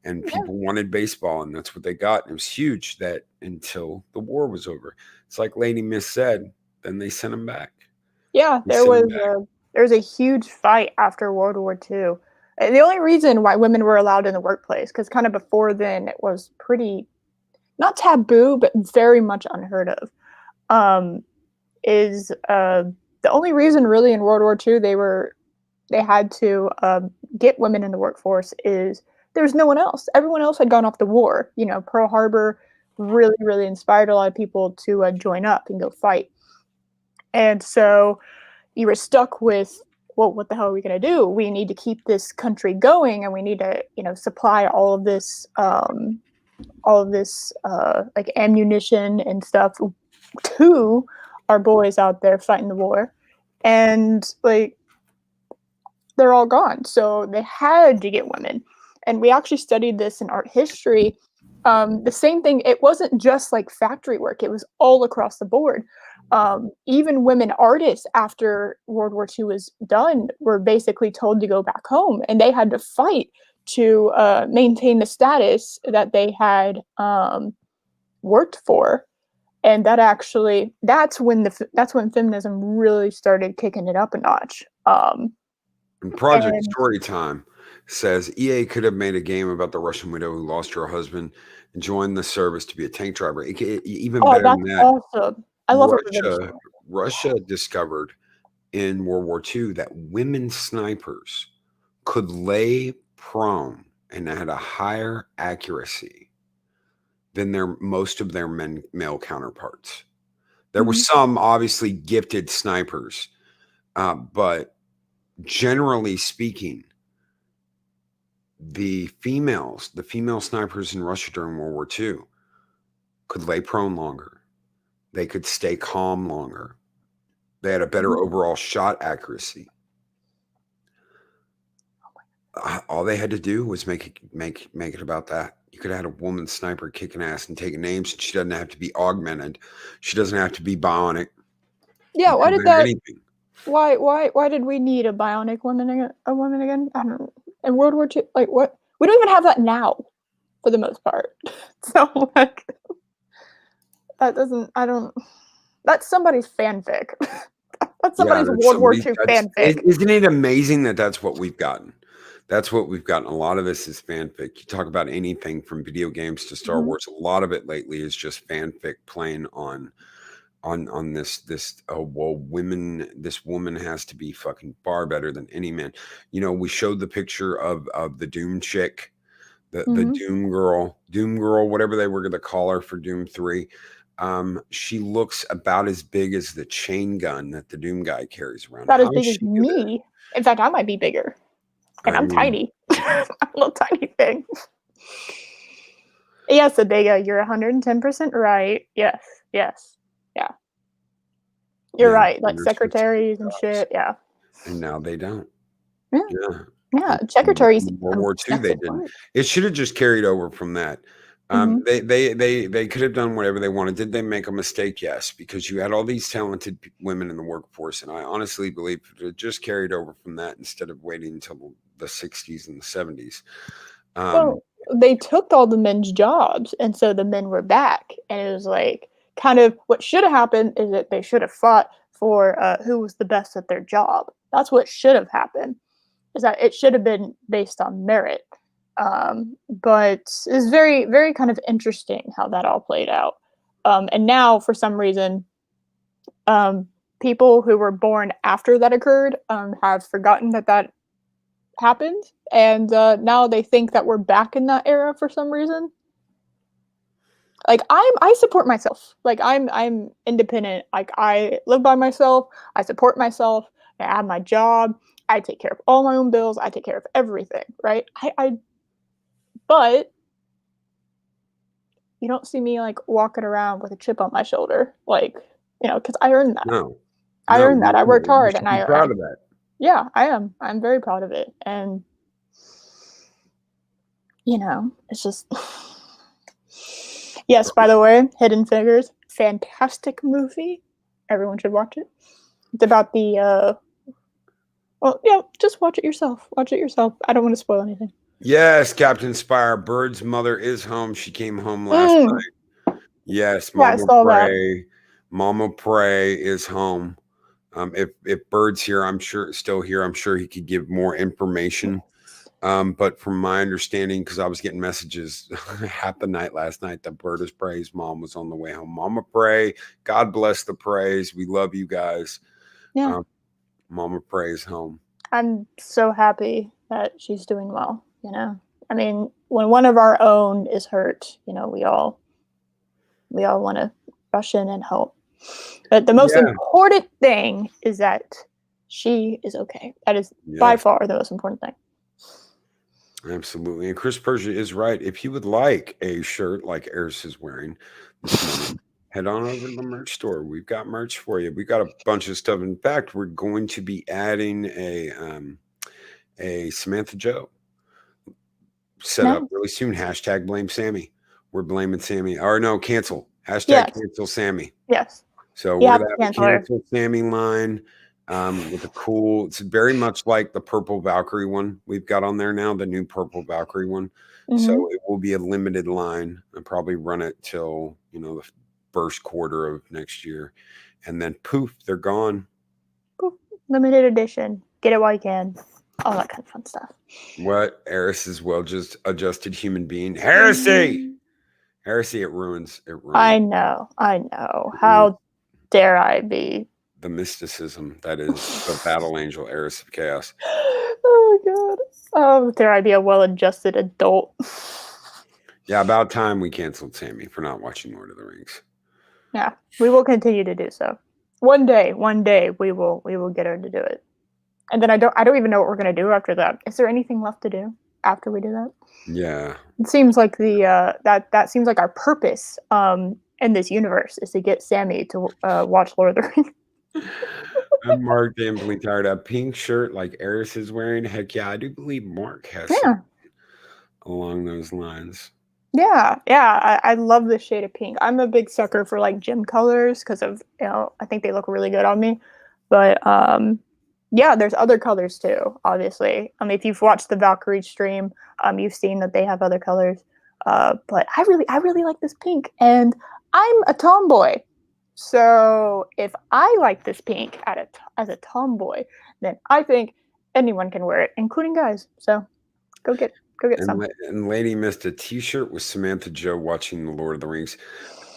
And people wanted baseball, and that's what they got. And it was huge that until the war was over. It's like Lady Miss said, then they sent them back. Yeah, there was a huge fight after World War II. And the only reason why women were allowed in the workplace, because kind of before then it was pretty, not taboo, but very much unheard of, is the only reason really in World War II they had to get women in the workforce is there was no one else. Everyone else had gone off to war. You know, Pearl Harbor really, really inspired a lot of people to join up and go fight. And so you were stuck with, well, what the hell are we going to do? We need to keep this country going, and we need to, supply all of this like ammunition and stuff to our boys out there fighting the war. And like, they're all gone. So they had to get women. And we actually studied this in art history. The same thing, it wasn't just like factory work, it was all across the board. Even women artists after World War II was done were basically told to go back home, and they had to fight to maintain the status that they had worked for. And that's when feminism really started kicking it up a notch. Project Storytime says EA could have made a game about the Russian widow who lost her husband and joined the service to be a tank driver. Even better than that, awesome. I love Russia discovered in World War II that women snipers could lay prone and had a higher accuracy than most of their male counterparts. There were some obviously gifted snipers, but generally speaking, the female snipers in Russia during World War II could lay prone longer. They could stay calm longer. They had a better overall shot accuracy. All they had to do was make it about that. You could have had a woman sniper kicking ass and taking names. She doesn't have to be augmented. She doesn't have to be bionic. Yeah, why did that? Anything. Why did we need a bionic woman again? I don't know. In World War II, like what? We don't even have that now, for the most part. So like, that's somebody's fanfic. That's somebody's World War II fanfic. Isn't it amazing that that's what we've gotten? That's what we've gotten. A lot of this is fanfic. You talk about anything from video games to Star Wars. A lot of it lately is just fanfic playing on this this woman has to be fucking far better than any man. We showed the picture of the Doom chick, the Doom girl, whatever they were going to call her for Doom 3. She looks about as big as the chain gun that the Doom guy carries around. About as big as me. In fact, I might be bigger. And I'm tiny. I'm a little tiny thing. Yes, Adega, you're 110% right. Yes. Yeah. You're right. Like secretaries and shit. Yeah. And now they don't. Yeah. Secretaries. In World War II, they didn't. It should have just carried over from that. They could have done whatever they wanted. Did they make a mistake? Yes, because you had all these talented women in the workforce, and I honestly believe it just carried over from that instead of waiting until the 60s and the 70s. Well, they took all the men's jobs, and so the men were back, and it was like kind of what should have happened is that they should have fought for who was the best at their job. That's what should have happened. Is that it should have been based on merit. But it's very, very kind of interesting how that all played out. And now, for some reason, people who were born after that occurred have forgotten that happened, and now they think that we're back in that era for some reason. Like I support myself. Like I'm independent. Like I live by myself. I support myself. I have my job. I take care of all my own bills. I take care of everything. Right. But you don't see me like walking around with a chip on my shoulder, like because I earned that. No, I earned that. I worked hard, and I'm proud of that. Yeah, I am. I'm very proud of it, and it's just. Yes, by the way, Hidden Figures, fantastic movie. Everyone should watch it. It's about the. Well, yeah, just watch it yourself. Watch it yourself. I don't want to spoil anything. Yes, Captain Spire. Bird's mother is home. She came home last night. Yes, Mama Prey is home. If Bird's here, I'm sure he could give more information. But from my understanding, because I was getting messages half the night last night that Bird is Prey's mom was on the way home. Mama Prey, God bless the Preys. We love you guys. Yeah. Mama Prey is home. I'm so happy that she's doing well. I mean, when one of our own is hurt, we all want to rush in and help. But the most important thing is that she is okay. That is by far the most important thing. Absolutely. And Chris Persia is right. If you would like a shirt like Eris is wearing this morning, head on over to the merch store. We've got merch for you. We've got a bunch of stuff. In fact, we're going to be adding a Samantha Joe set up really soon. Hashtag blame Sammy. We're blaming Sammy. Or no, cancel. Hashtag cancel Sammy. Yes. So we're going to have a cancel Sammy line with a cool, it's very much like the purple Valkyrie one we've got on there now, the new purple Valkyrie one. So it will be a limited line. I'll probably run it till, the first quarter of next year. And then poof, they're gone. Poof. Limited edition. Get it while you can. All that kind of fun stuff. What? Eris is just adjusted human being. Heresy! Heresy, it ruins. I know. How dare I be? The mysticism that is the battle angel Eris of Chaos. Oh my god. Oh, dare I be a well-adjusted adult. Yeah, about time we canceled Sammy for not watching Lord of the Rings. Yeah, we will continue to do so. One day we will get her to do it. And then I don't even know what we're gonna do after that. Is there anything left to do after we do that? Yeah. It seems like that seems like our purpose in this universe is to get Sammy to watch Lord of the Rings. I'm Mark Dambley tired. A pink shirt like Eris is wearing. Heck yeah, I do believe Mark has along those lines. Yeah, I love this shade of pink. I'm a big sucker for like gym colors because of I think they look really good on me. But there's other colors too. Obviously, if you've watched the Valkyrie stream, you've seen that they have other colors. But I really like this pink, and I'm a tomboy. So if I like this pink as a tomboy, then I think anyone can wear it, including guys. So go get some. And Lady missed a t-shirt with Samantha Joe watching The Lord of the Rings.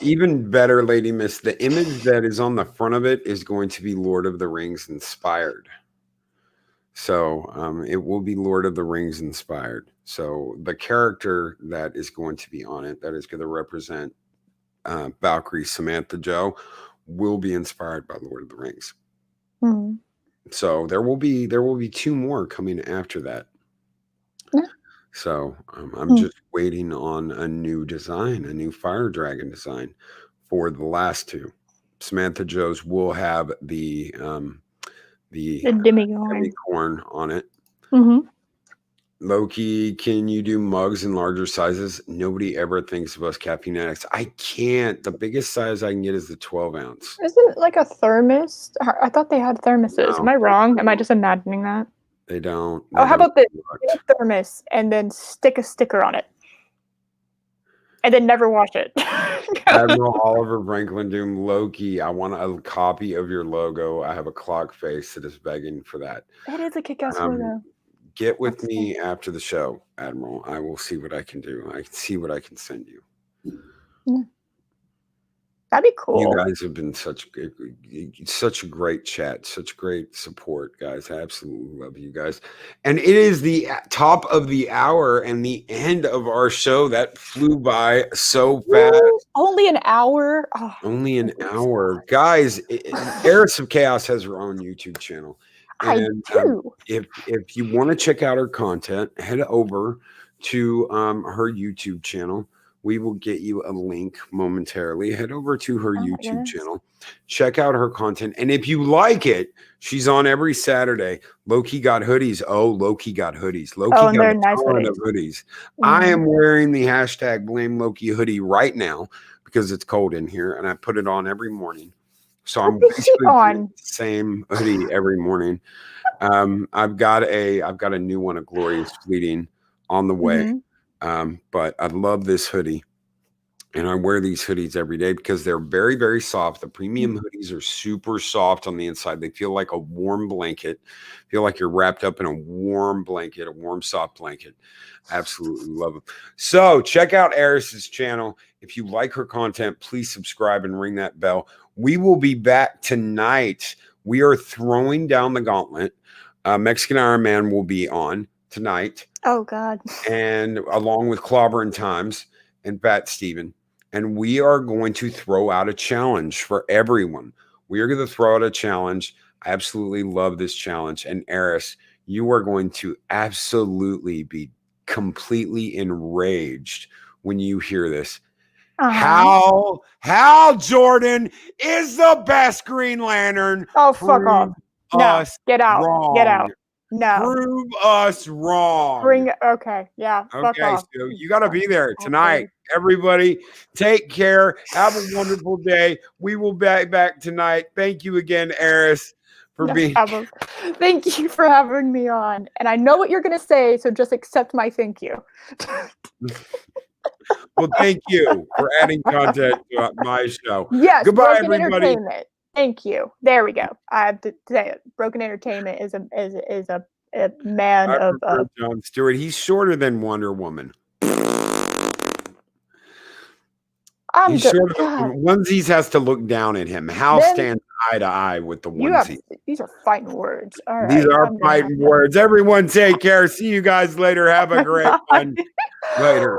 Even better, Lady missed the image that is on the front of it is going to be Lord of the Rings inspired. So it will be Lord of the Rings inspired. So the character that is going to be on it, that is going to represent Valkyrie Samantha Joe will be inspired by Lord of the Rings. Mm-hmm. So there will be 2 more coming after that. Yeah. So I'm just waiting on a new design, a new fire dragon design for the last 2. Samantha Joe's will have the demi-corn on it. Mm-hmm. Loki, can you do mugs in larger sizes? Nobody ever thinks of us caffeine addicts. I can't. The biggest size I can get is the 12 ounce. Isn't it like a thermos? I thought they had thermoses. No, am I wrong? Am I just imagining that? They don't. How about this? Get a thermos and then stick a sticker on it. And then never wash it. Admiral Oliver Franklin Doom, Loki, I want a copy of your logo. I have a clock face that is begging for that. That is a kick-ass logo. Get with me after the show, Admiral. I will see what I can do. I can see what I can send you. Yeah. That'd be cool. You guys have been such a great chat, such great support, guys. I absolutely love you guys. And it is the top of the hour and the end of our show. That flew by so fast. Only an hour? Oh, only an hour. Guys, Heiress of Chaos has her own YouTube channel. And I do. If you want to check out her content, head over to her YouTube channel. We will get you a link momentarily. Head over to her YouTube channel. Check out her content. And if you like it, she's on every Saturday. Loki got hoodies. Oh, Loki got hoodies. Loki got a ton of hoodies. I am wearing the hashtag Blame Loki hoodie right now because it's cold in here. And I put it on every morning. So I'm basically wearing the same hoodie every morning. I've got a new one, a Glorious Fleeting, on the way. But I love this hoodie, and I wear these hoodies every day because they're very, very soft. The premium hoodies are super soft on the inside. They feel like a warm blanket. Feel like you're wrapped up in a warm blanket, a warm, soft blanket. Absolutely love them. So check out Heiress's channel. If you like her content, please subscribe and ring that bell. We will be back tonight. We are throwing down the gauntlet. Mexican Iron Man will be on tonight. Oh God. And along with Clobbering Times and Fat Steven. And we are going to throw out a challenge for everyone. We are going to throw out a challenge. I absolutely love this challenge. And Heiress, you are going to absolutely be completely enraged when you hear this. Hal Jordan is the best Green Lantern. Oh, fuck off. No, get out. Wrong. Get out. No. Prove us wrong. Okay. Yeah. Okay. So you got to be there tonight. Everybody, take care. Have a wonderful day. We will be back tonight. Thank you again, Heiress, for being. Thank you for having me on. And I know what you're going to say, so just accept my thank you. Well, thank you for adding content to my show. Yes. Goodbye, Broken everybody. Entertainment. Thank you. There we go. I have to say it. Broken Entertainment is a man of John Stewart. He's shorter than Wonder Woman. He's shorter than Onesies has to look down at him. Hal stands eye to eye with the onesie. These are fighting words. All right. These are fighting words. Everyone take care. See you guys later. Have a great one. Later.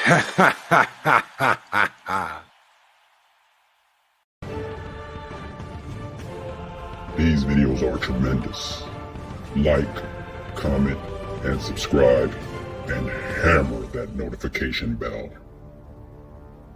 These videos are tremendous. Like, comment, and subscribe, and hammer that notification bell.